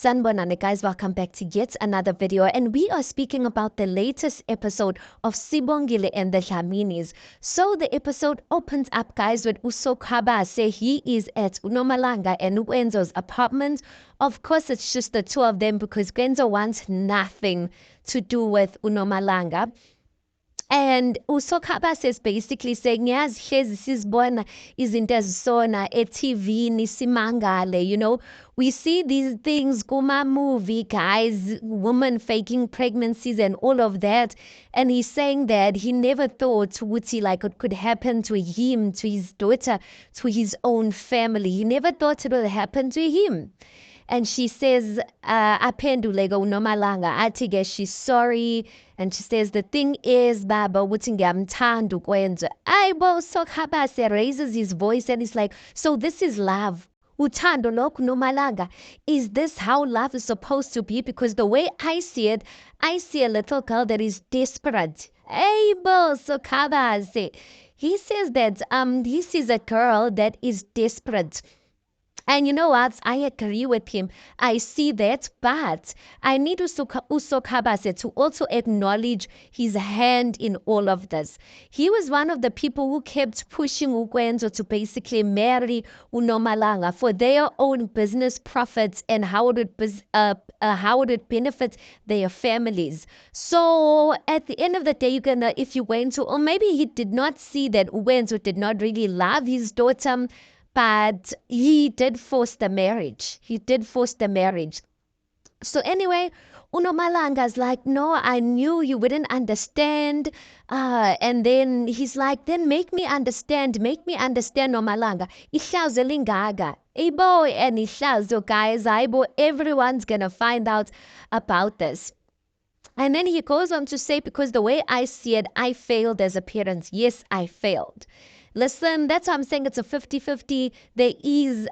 Sanbonani guys, welcome back to yet another video, and we are speaking about the latest episode of Sibongile and the Dlaminis. So the episode opens up guys with Usokhabase. He is at Unomalanga and Wenzo's apartment. Of course it's just the two of them because Wenzo wants nothing to do with Unomalanga. And Usokhabase is basically saying, yes, hlezi sizibona izinto ezisona e-TV nisimangale, you know. We see these things kuma movie, guys, women faking pregnancies and all of that. And he's saying that he never thought Wuti like it could happen to him, to his daughter, to his own family. He never thought it would happen to him. And she says, aphenduleka uNomalanga athi-ke she's sorry. And she says, the thing is, baba, ukuthi ngiyamthanda ukwenza. Ayibo, Usokhabase raises his voice and he's like, so this is love. Uthando lokhu Nomalanga. Is this how love is supposed to be? Because the way I see it, I see a little girl that is desperate. Ayibo, Usokhabase. He says that he sees a girl that is desperate. And you know what? I agree with him. I see that, but I need Usokhabase to also acknowledge his hand in all of this. He was one of the people who kept pushing Ukwenzo to basically marry Unomalanga for their own business profits and how it would benefit their families. So at the end of the day, if you went to, or maybe he did not see that Ukwenzo did not really love his daughter, but he did force the marriage. He did force the marriage. So anyway, Unomalanga's like, no, I knew you wouldn't understand. And then he's like, then make me understand, Nomalanga. Ihlazo lingaga. Ibo and ihlazo, guys. Ibo, everyone's gonna find out about this. And then he goes on to say, because the way I see it, I failed as a parent. Yes, I failed. Listen, that's why I'm saying it's a 50-50.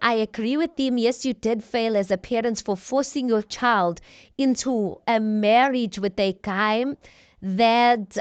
I agree with him. Yes, you did fail as a parent for forcing your child into a marriage with a guy that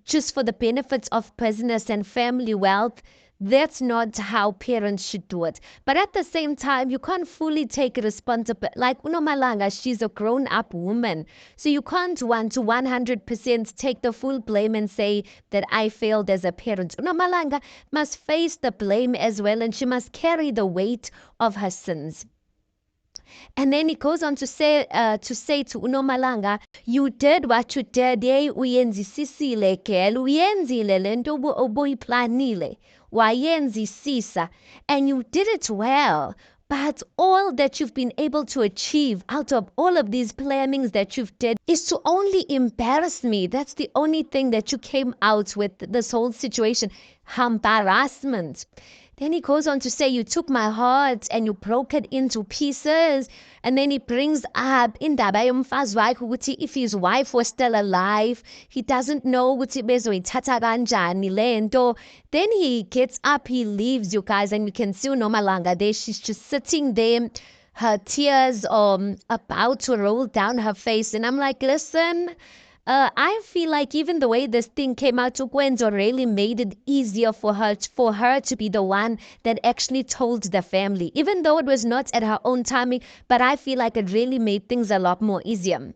just for the benefits of business and family wealth. That's not how parents should do it. But at the same time, you can't fully take responsibility. Like Unomalanga, she's a grown-up woman. So you can't want to 100% take the full blame and say that I failed as a parent. Unomalanga must face the blame as well, and she must carry the weight of her sins. And then he goes on to say to Unomalanga, you did what you did. Hey, uyenzisisile girl, uyenzile lento obuyiplanile. Wayenzisisa, and you did it well. But all that you've been able to achieve out of all of these plannings that you've did is to only embarrass me. That's the only thing that you came out with this whole situation. Embarrassment. Then he goes on to say, you took my heart and you broke it into pieces. And then he brings up indaba yomfazi wakhe ukuthi if his wife was still alive, he doesn't know ukuthi bezoyithatha kanjani lento. Then he gets up, he leaves, you guys, and you can see Unomalanga there. She's just sitting there, her tears about to roll down her face. And I'm like, listen, I feel like even the way this thing came out, Ukwenzo really made it easier for her to be the one that actually told the family, even though it was not at her own timing. But I feel like it really made things a lot more easier.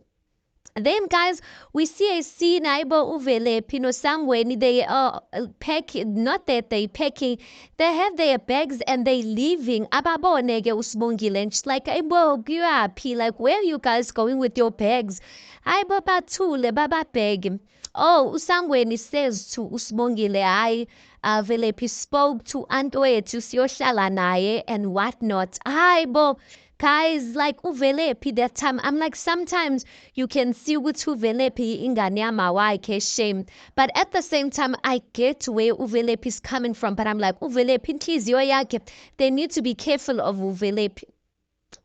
Then, guys, we see a scene. Aibo Uvelephi noSangweni, they are packing. Not that they packing. They have their bags and they leaving. Ababoneke uSibongile, and she's like, Aibo, kuyaphi? Like, where are you guys going with your bags? Aibo bathule baba bag. Oh, uSangweni says to uSibongile, Velephi spoke to Antwethu siyohlala naye and whatnot. Aibo. Guys, like Uvelephi that time, I'm like, sometimes you can see ukuthi Uvelephi ingane yamawakhe shame. But at the same time, I get where Uvelephi is coming from. But I'm like, Uvelephi inhliziyo yakhe. They need to be careful of Uvelephi.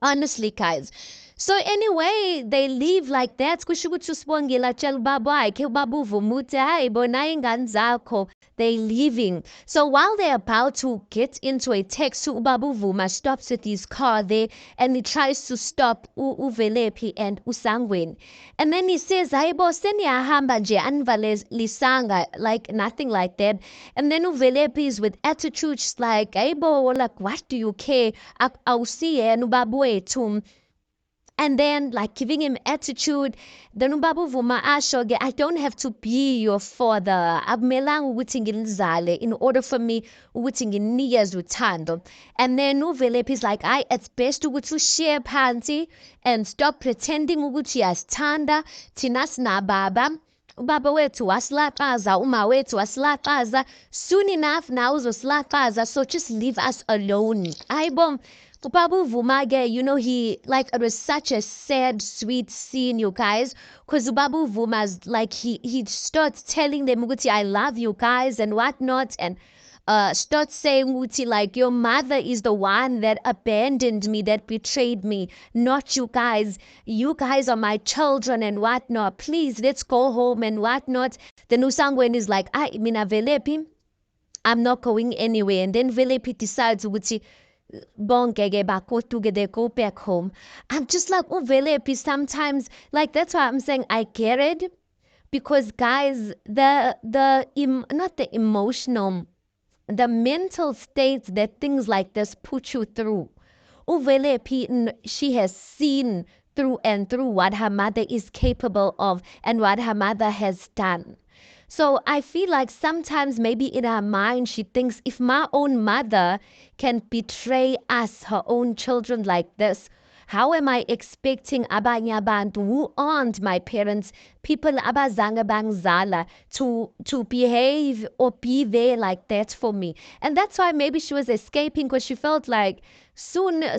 Honestly, guys. So anyway, they leave like that. Kusho ukuthi uSibongile atshela ubaba wakhe, ubaba uvuma ukuthi hayi bona ingane zakho. They leaving. So while they're about to get into a taxi, ubaba uvuma stops with his car there and he tries to stop Uvelephi and uSangweni. And then he says, hayibo seniyahamba nje anivalisanga, like nothing like that. And then Uvelephi is with attitude, she's like, hayibo, like what do you care? Awusiye ubaba wethu. and then like giving him attitude. Then ubaba uvuma asho-ke, I don't have to be your father, akumelanga ukuthi ngilizale in order for me ukuthi nginikeze uthando. And then uVelaphi is like, it's best ukuthi ushiye phansi and stop pretending ukuthi uyasithanda, thina sinababa. Ubaba wethu wasilaqaza, uma wethu wasilaqaza, soon enough now uzosilaqaza, so just leave us alone. Ayibom, ubaba uvuma-ke, you know, it was such a sad, sweet scene, you guys, because ubaba uvuma's like, he starts telling them ukuthi I love you guys and whatnot, and start saying ukuthi like, your mother is the one that abandoned me, that betrayed me, not you guys. You guys are my children and whatnot. Please, let's go home and whatnot. Then uSangweni is like, mina Velaphi, I'm not going anywhere. And then Velaphi decides ukuthi bonke-ke bagoduke, they go back home. I'm just like, Velaphi, sometimes, like, that's why I'm saying I get it, because guys, not the emotional, the mental states that things like this put you through. uVelaphi, she has seen through and through what her mother is capable of and what her mother has done. So I feel like sometimes maybe in her mind she thinks, if my own mother can betray us, her own children, like this, how am I expecting abanye abantu who aren't my parents, people abazange bangizala, to behave or be there like that for me? And that's why maybe she was escaping, because she felt like sooner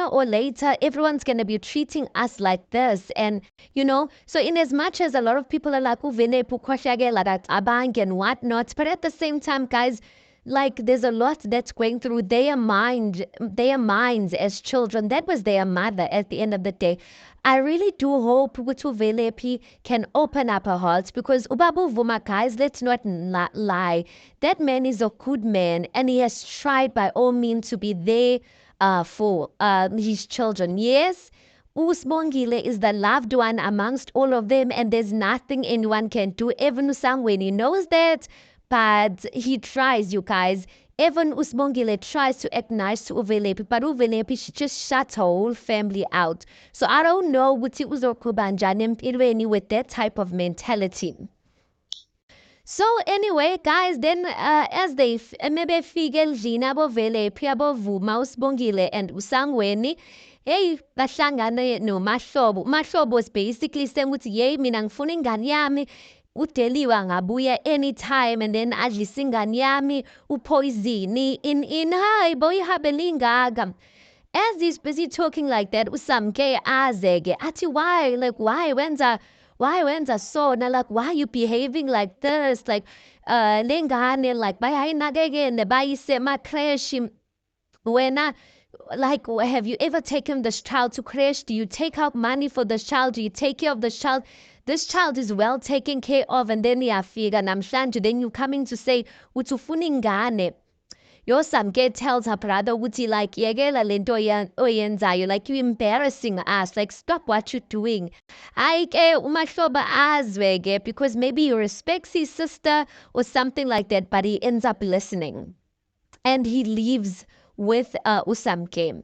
or later everyone's going to be treating us like this. And you know, so in as much as a lot of people are like uVelaphi ukhohlakela that abang and whatnot, but at the same time, guys, like there's a lot that's going through their minds as children. That was their mother at the end of the day. I really do hope ukuthi uVelaphi can open up her heart, because ubaba uvuma, guys, let's not lie, that man is a good man and he has tried by all means to be there for his children. Yes, uSibongile is the loved one amongst all of them, and there's nothing anyone can do. Even uSangweni knows that, but he tries, you guys. Even uSibongile tries to act nice to uVelaphi, but uVelaphi, she just shuts her whole family out. So I don't know ukuthi uzoqhuba njani empilweni with that type of mentality. So anyway, guys, then as they maybe figure endlini aboVelaphi, abovuma, uSibongile and uSangweni, hey, bahlangane noMahlobo. uMahlobo was basically saying ukuthi, yey, mina ngifuna ingane yami, uDeliwe angabuya anytime, and then adlise ingane yami uPoison in hayi bo ihabele ingaka. As he's busy talking like that, uSamke azeke athi, why wenza so, na like, why are you behaving like this, like lengane, like bayayinakekele bayise emakhreshi wena. Like, have you ever taken this child to creche? Do you take out money for this child? Do you take care of this child? This child is well taken care of, and then iyafika namhlanje, then you coming to say uthi ufuna ingane. Yosamke tells her brother ukuthi like, yekela lento oyenzayo, like, you embarrassing us, like, stop what you're doing. Ayike uMahlobo azweke, because maybe he respects his sister or something like that, but he ends up listening and he leaves with uSamke.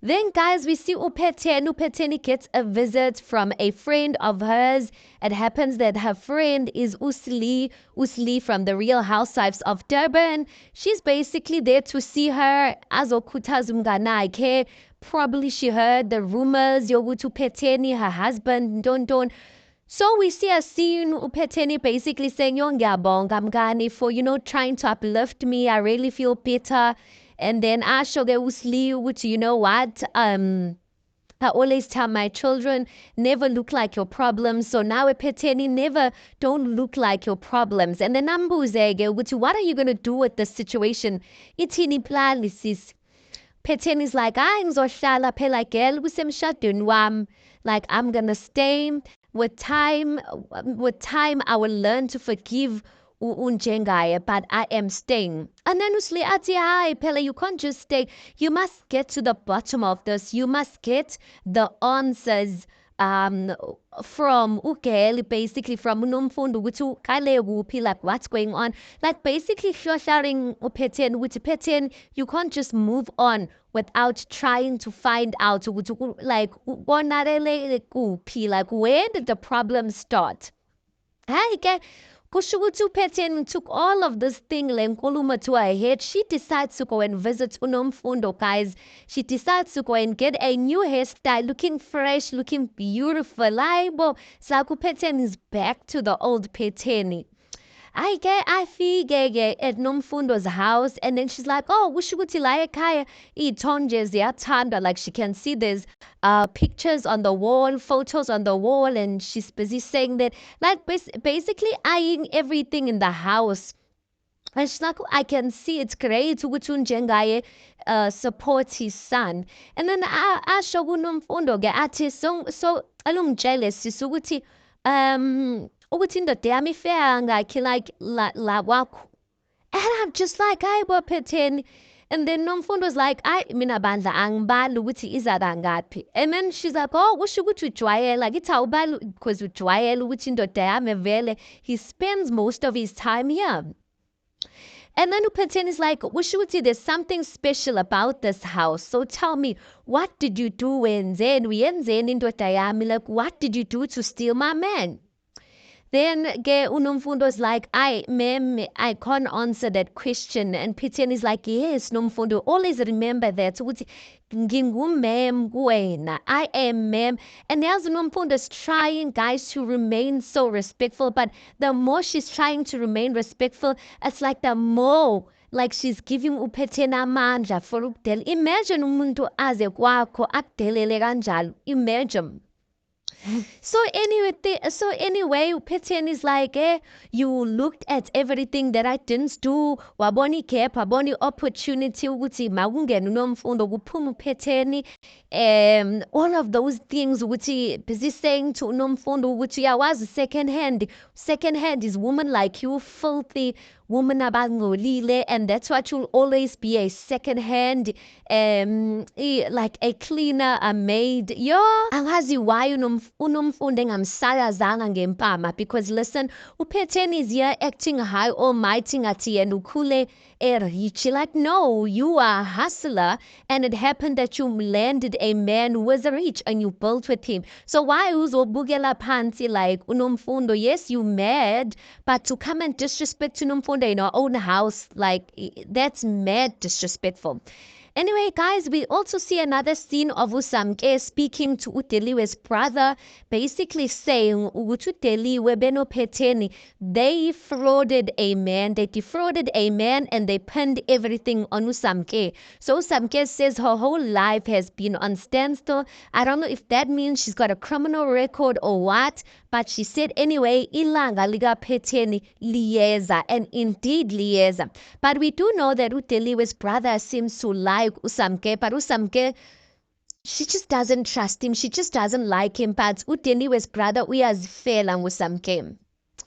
Then, guys, we see uPhetheni. uPhetheni gets a visit from a friend of hers. It happens that her friend is Usli from the Real Housewives of Durban. She's basically there to see her azokhuthaza umngane wakhe. Probably she heard the rumors yokuthi uPhetheni, her husband, don't. So we see a scene, uPhetheni basically saying, yo, ngiyabonga mngani for, you know, trying to uplift me. I really feel better. And then asho-ke uSli, which, you know what, I always tell my children, never look like your problems. So now uPhetheni, never, don't look like your problems. And then ambuzeke, which, what are you going to do with this situation? Ithini plani sis? Phetheni's like, ngizohlala phela girl kusemshadweni wami. Like, I'm going to stay. With time, I will learn to forgive unjengaya, but I am staying. And then Usli ati, hi, Pele, you can't just stay. You must get to the bottom of this. You must get the answers from ugeli, basically from unomfundo ukuthi kale kuphi, like what's going on, like basically sharing uPhetheni ukuthi Phetheni, you can't just move on without trying to find out ukuthi like konakele kuphi, like where did the problem start. Hayi ke kusho ukuthi uPhetheni took all of this thing le nkulumo to her head. She decides to go and visit unomfundo, guys. She decides to go and get a new hairstyle, looking fresh, looking beautiful. Hayibo, uPhetheni is back to the old Phetheni. I figure at Nomfundo's house, and then she's like, oh, kushukuthi la ekhaya iy'thonje ziyathandwa, like she can see there's pictures on the wall, photos on the wall, and she's busy saying that, like basically eyeing everything in the house. And she's like, I can see it's great ukuthi unjengaye support his son. And then asho kuNomfundo-ke athi so alungitshele sisi ukuthi ukuthi indoda yami ifeka ngakhi, like la kwakho. And I'm just like, hayibo Phetheni. And then Nomfundo was like, mina bandla angibali ukuthi izaba ngaphi. And then she's like, oh, kusho ukuthi ujwayela. Ngithi awubali because ujwayela ukuthi indoda yami vele, he spends most of his time here. And then uPhetheni is like, Ushuti, there's something special about this house. So tell me, what did you do when Zen, indoda yami, like, what did you do to steal my man? Then uNomfundo is like, ma'am, I can't answer that question. And Phetheni is like, yes, Nomfundo, always remember that. Ma'am, I am ma'am. And now Nomfundo is trying, guys, to remain so respectful. But the more she's trying to remain respectful, it's like the more like she's giving uPhetheni amandla for ukudela. Imagine umuntu aze kwakho akudelele kanjalo. Imagine. So anyway, Phetheni is like, you looked at everything that I didn't do. Waboni gap, waboni opportunity ukuthi makungena uNomfundo kuphuma uPhetheni. All of those things ukuthi busy saying to uNomfundo ukuthi uyawazi second hand. Second hand is woman like you, filthy woman abangolile, and that's what you'll always be, a second hand, like a cleaner, a maid. Yo, angazi why uNomfundo engamsakazanga ngempama, because listen, uPhetheni is here acting high almighty ngathi and ukhule rich. Like, no, you are a hustler, and it happened that you landed a man who was rich and you built with him. So why uzobukela phansi like uNomfundo? Yes, you mad, but to come and disrespect uNomfundo in our own house, like, that's mad disrespectful. Anyway, guys, we also see another scene of uSamke speaking to uDeliwe's brother, basically saying uDeliwe benoPhetheni, they defrauded a man and they pinned everything on uSamke. So uSamke says her whole life has been on standstill. I don't know if that means she's got a criminal record or what, but she said anyway, ilanga likaPhetheni liyeza, and indeed liyeza. But we do know that uDeliwe's brother seems to like uSamke, but uSamke, she just doesn't trust him. She just doesn't like him. But uDeliwe's brother uyazifela nguSamke.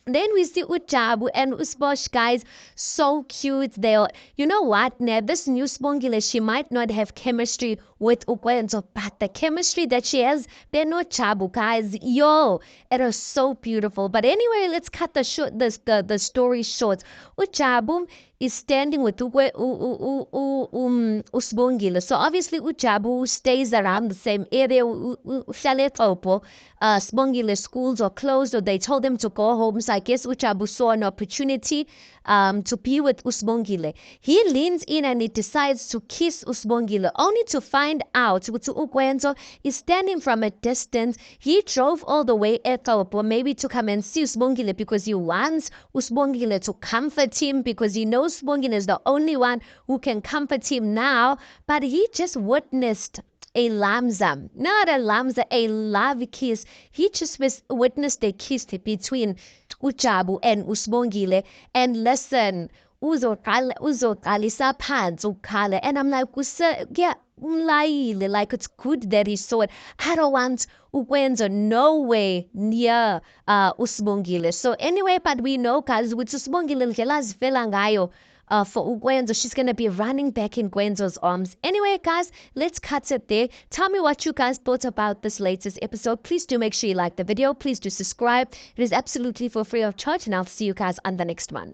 Then we see uJabu and uSbosh, guys, so cute. They're, you know what, now this new Sibongile, she might not have chemistry with uKwenzo, but the chemistry that she has, they're not Jabu, guys. Yo, it is so beautiful. But anyway, let's cut the story short. uJabu is standing with uSibongile. So obviously uJabu stays around the same area. Sibongile schools are closed, or they told them to go home. So I guess uJabu saw an opportunity to be with uSibongile. He leans in and he decides to kiss uSibongile, only to find out uKwenzo is standing from a distance. He drove all the way eTopo, maybe to come and see uSibongile because he wants uSibongile to comfort him, because he knows Sibongile is the only one who can comfort him now. But he just witnessed a lamza, not a lamza, a love kiss. He just witnessed a kiss between uJabu and uSibongile. And listen, uzoqalisa phansi ukukhala. And I'm like, yeah, like, it's good that he saw it. I don't want uKwenzo nowhere near uSibongile. So anyway, but we know, guys, with uSibongile ndlela azivela ngayo, for Gwenzo. She's going to be running back in Gwenzo's arms. Anyway, guys, let's cut it there. Tell me what you guys thought about this latest episode. Please do make sure you like the video. Please do subscribe. It is absolutely for free of charge, and I'll see you guys on the next one.